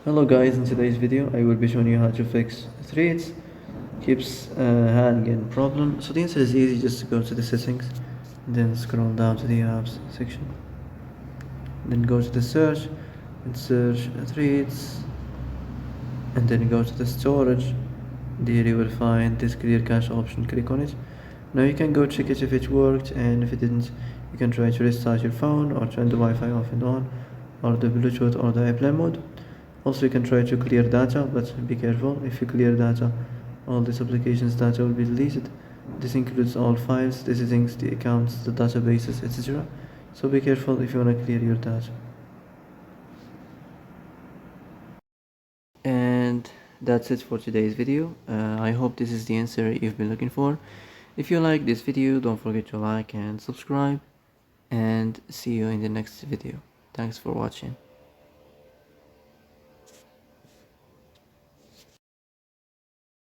Hello guys, in today's video I will be showing you how to fix threads keeps hanging problem. So the answer is easy, just go to the settings, then scroll down to the apps section, then go to the search and search threads, and then go to the storage. There you will find this clear cache option, click on it. Now you can go check it if it worked, and if it didn't you can try to restart your phone or turn the Wi-Fi off and on, or the Bluetooth or the airplane mode. Also you can try to clear data, but be careful. If you clear data, all this application's data will be deleted. This includes all files, the settings, the accounts, the databases, etc. So be careful if you want to clear your data. And that's it for today's video. I hope this is the answer you've been looking for. If you like this video, don't forget to like and subscribe, and see you in the next video. Thanks for watching.